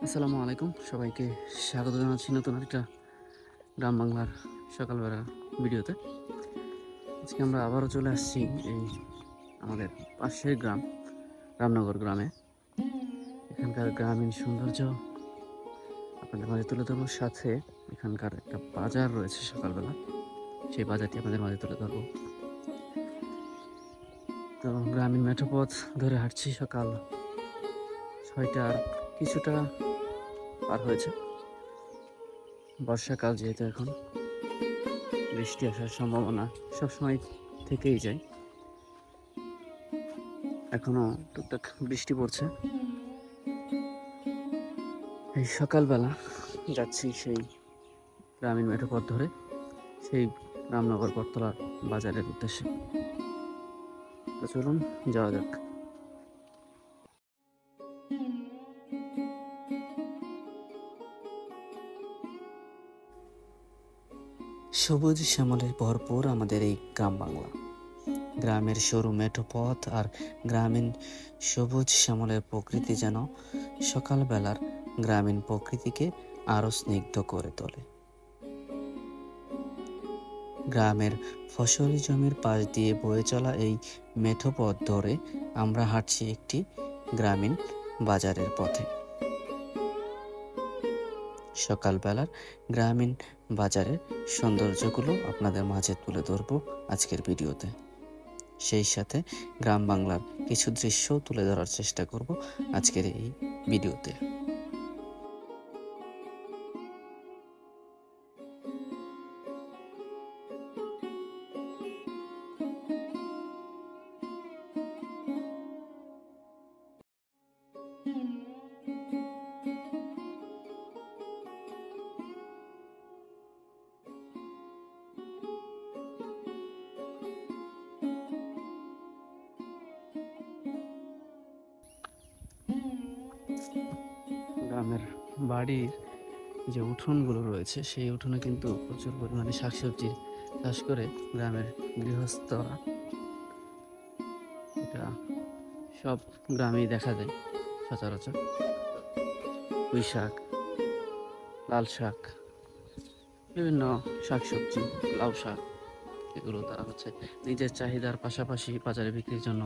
আসসালামু আলাইকুম, সবাইকে স্বাগত জানাচ্ছি নতুন একটা গ্রাম বাংলার সকালবেলা ভিডিওতে। আজকে আমরা আবারও চলে আসছি এই আমাদের পাশের গ্রাম রামনগর গ্রামে। এখানকার গ্রামীণ সৌন্দর্য আপনাদের মাঝে তুলে ধরবো, সাথে এখানকার একটা বাজার রয়েছে সকালবেলা, সেই বাজারটি আপনাদের মাঝে তুলে ধরবো। তো গ্রামীণ মেঠোপথ ধরে হাঁটছি, সকাল 6টার কিছুটা পার হয়েছে। বর্ষাকাল যেহেতু এখন বৃষ্টি আসার সম্ভাবনা সবসময় থেকেই যায়, এখনো টুকটাক বৃষ্টি পড়ছে। এই সকালবেলা যাচ্ছি সেই গ্রামীণ মেঠোপথ ধরে সেই রামনগর বটতলার বাজারের উদ্দেশ্যে। তো চলুন যাওয়া যাক। সবুজ শ্যামলে ভরপুর আমাদের এই গ্রাম বাংলা। গ্রামের সরু মেঠো পথ আর গ্রামীণ সবুজ শ্যামলের প্রকৃতি যেন সকালবেলার গ্রামীণ প্রকৃতিকে আরো স্নিগ্ধ করে তোলে। গ্রামের ফসলি জমির পাশ দিয়ে বয়ে চলা এই মেঠো পথ ধরে আমরা হাঁটছি একটি গ্রামীণ বাজারের পথে। সকালবেলার গ্রামীণ বাজারের সৌন্দর্যগুলো আপনাদের মাঝে তুলে ধরবো আজকের ভিডিওতে। সেই সাথে গ্রাম বাংলার কিছু দৃশ্যও তুলে ধরার চেষ্টা করব আজকের এই ভিডিওতে। গ্রামের বাড়ির যে উঠোনগুলো রয়েছে, সেই উঠোনে কিন্তু প্রচুর পরিমাণে শাকসবজির চাষ করে গ্রামের গৃহস্থরা। এটা সব গ্রামেই দেখা যায় সচরাচর। পুঁই শাক, লাল শাক, বিভিন্ন শাকসবজি, লাউ শাক, এগুলো তারা নিজের চাহিদার পাশাপাশি বাজারে বিক্রির জন্য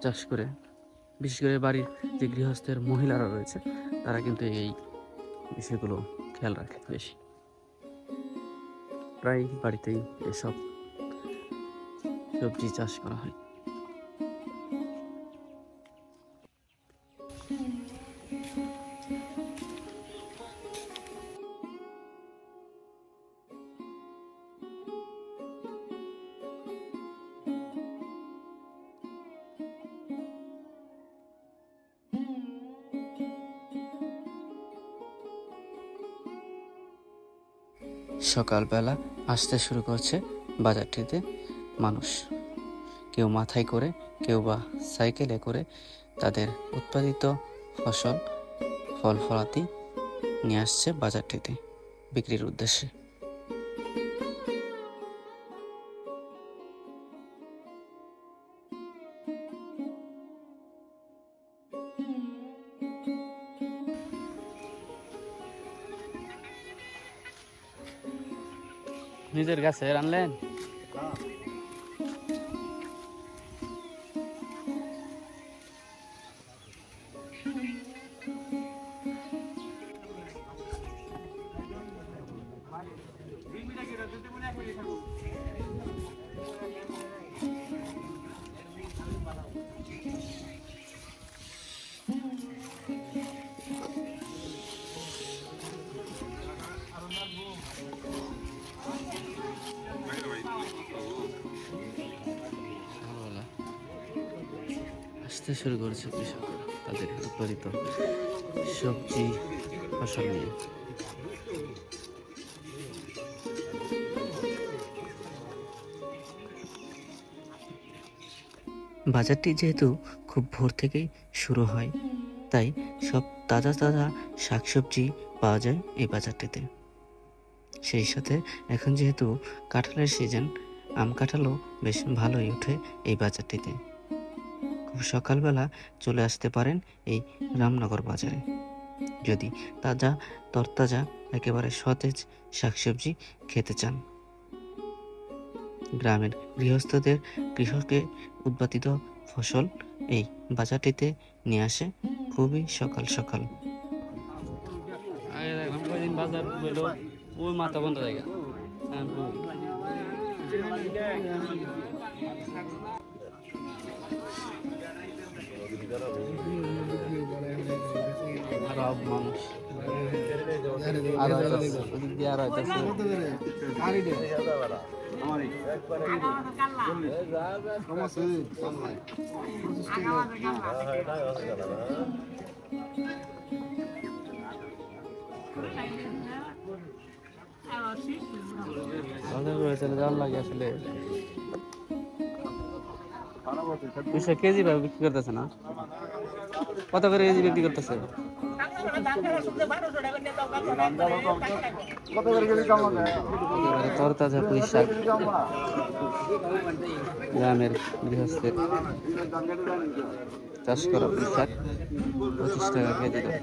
চাষ করে। বিশেষ করে বাড়ির যে গৃহস্থের মহিলারা রয়েছে, তারা কিন্তু এই বিষয়গুলো খেয়াল রাখে বেশি। প্রায় বাড়িতেই এসব সবজি চাষ করা হয়। সকালবেলা আসতে শুরু করছে বাজারটিতে মানুষ, কেউ মাথায় করে, কেউ বা সাইকেলে করে তাদের উৎপাদিত ফসল, ফল ফলাদি নিয়ে আসছে বাজারটিতে বিক্রির উদ্দেশ্যে। নিজের গাছে আনলেন? আসতে শুরু করেছে কৃষকরা তাদের উৎপাদিত সবজি ফসল নিয়ে। বাজারটি যেহেতু খুব ভোর থেকেই শুরু হয়, তাই সব তাজা তাজা শাকসবজি পাওয়া যায় এই বাজারটিতে। সেই সাথে এখন যেহেতু কাঁঠালের সিজন, আম কাঁঠালও বেশ ভালোই ওঠে এই বাজারটিতে। খুব সকালবেলা চলে আসতে পারেন এই রামনগর বাজারে যদি তাজা তরতাজা একেবারে সতেজ শাকসবজি খেতে চান। গ্রামের গৃহস্থদের কৃষকের উৎপাদিত ফসল এই বাজারটিতে নিয়ে আসে খুবই সকাল সকাল। বাজার হইলো ওই মাথা বন্ধ জায়গা মানুষ লাগে আসলে 200 কেজি ভাবে বিক্রি করতেছে না, কত করে কেজি বিক্রি করতেছে? তরতাজা পুঁই শাক গ্রামের গৃহস্থের চাষ করা পুঁই শাক 25 টাকা কেজি দর।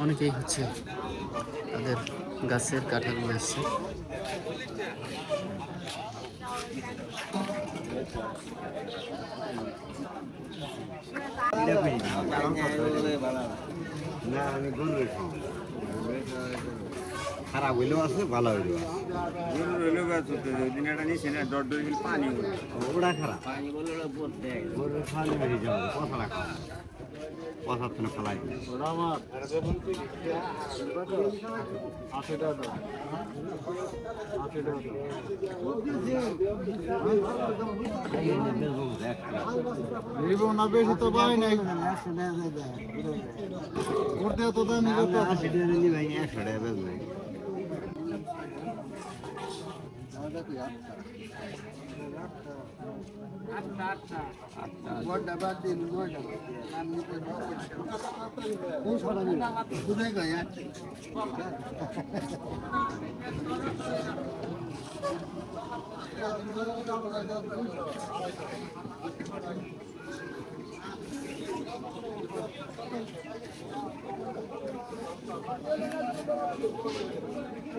অনেকেই হচ্ছে তাদের গাছের কাঁঠাল নিয়ে আসছে। খারাপ হইলেও আছে, ভালো হইলেও আছে। পানি ওটা খারাপ, গরুর খাওয়ালে বেশি যাবে, পচা খাওয়া পচার জন্য ফেলাই না বেশি তো পাই নাই। 100 টাকা নিলি ভাই, 100 টাকা বেচবে।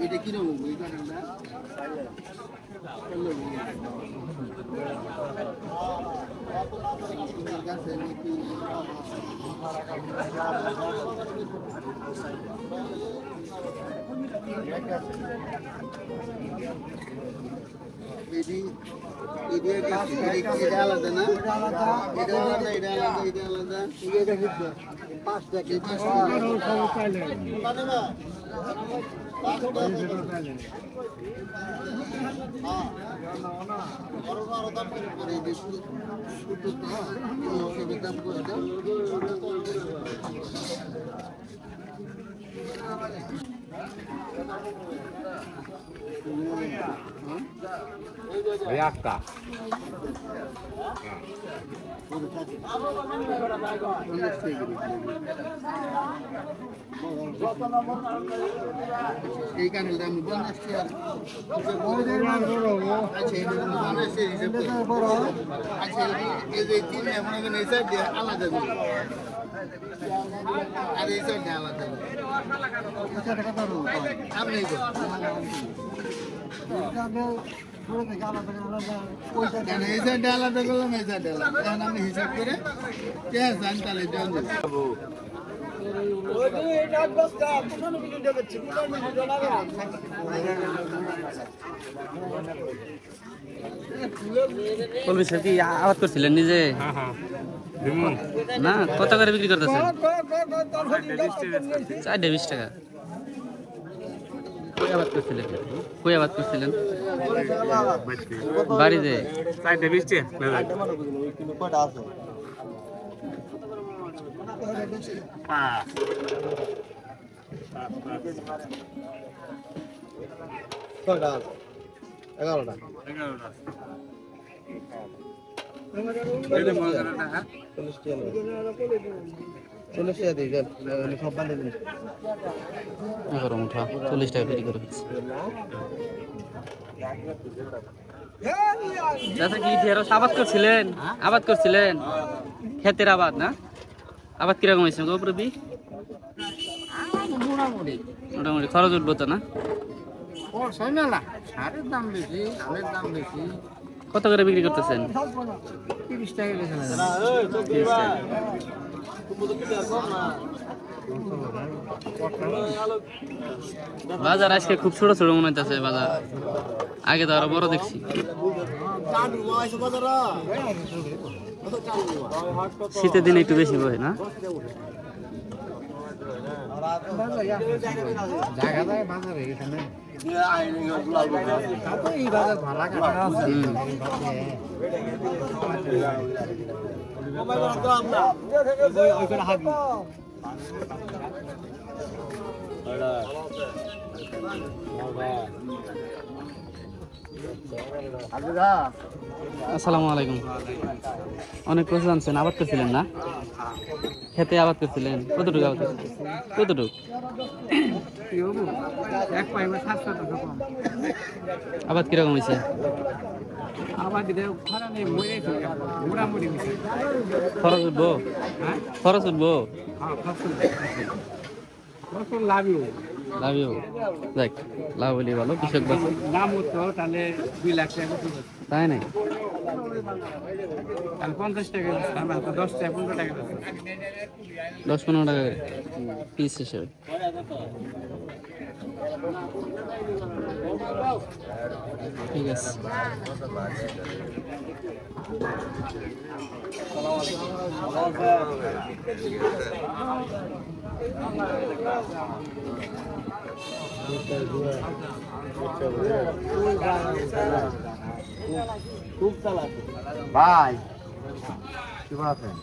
এটা কিরকম এই কারণটা এটা আলাদা না, এটা আলাদা, এটা আলাদা, এটা আলাদা, এটা একটা এই কারণে দাম বন্ধ আসছে আর আচ্ছা এই যে তিন এখন এই সাইড দিয়ে আলাদা আর এই সাইড দিয়ে আলাদা আপনি এই সাইড আলাদা করলাম এই সাইড আলাদা এখন আমি হিসাব করে জানি তাহলে জন কলমি সাহেব কি আবাদ করছিলেন নিজে? না, কত করে বিক্রি করতেছেন? 420 টাকা। কই আবাদ করছিলেন? কই আবাদ করছিলেন? বাড়িতে 420 টাকা এগারোটা চল্লিশ টাকা দিয়ে সব বানিয়ে দিন 11 মুঠা 40 টাকা বিক্রি করে ফেলছে। চাচা কি ঢেঁড়স আবাদ করছিলেন? আবাদ করছিলেন? ক্ষেতের আবাদ না? আবাদ কিরকম হয়েছে গো প্রতি? মোটামুটি খরচ উঠবো তো না? সারের দাম বেশি, ধানের দাম বেশি। কত করে বিক্রি করতেছেন? 30 টাকা বেশি বাজার আজকে খুব ছোট ছোট মনে হইতেছে বাজার, আগে তো আরো বড় দেখছি। শীতের দিনে একটু বেশি বয় না? আসসালামু আলাইকুম। অনেক কিছু জানছেন, আবাদ করছিলেন না? খেতে আবাদ করছিলেন? কতটুকু আবাদ করছিলেন? কতটুকু? আবাদ কিরকম হয়েছে? খরচ উঠবো? খরচ উঠবো? লাভই হোক, দেখ লাভ হলে ভালো, কৃষক বাঁচে। তাই নাই 10-15 টাকা করে পিস হিসেবে। ঠিক আছে। ভাই কি আছেন?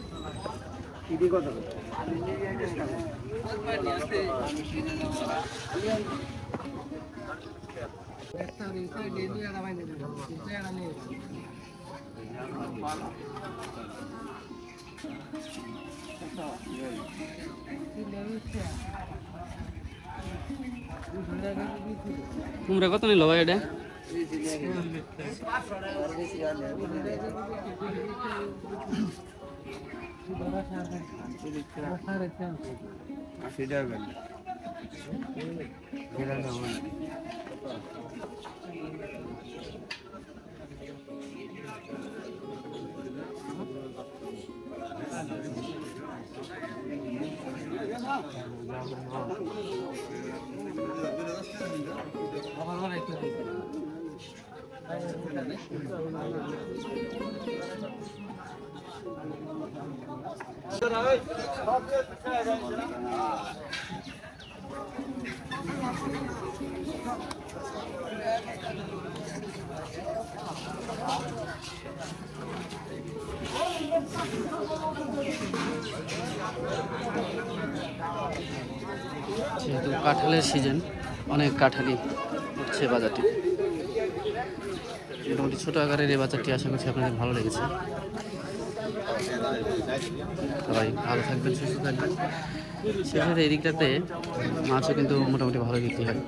তোমরা কত নিল ভাই এটা? যেহেতু কাঁঠালের সিজন, অনেক কাঁঠালই উঠছে বাজারটি। মোটামুটি ছোট আকারের এই বাজারটি আশা করছি আপনাদের ভালো লেগেছে। সবাই ভালো থাকবেন, সুস্থ থাকবেন। সেক্ষেত্রে এই দিকটাতে মাছও কিন্তু মোটামুটি ভালো বিক্রি হয়।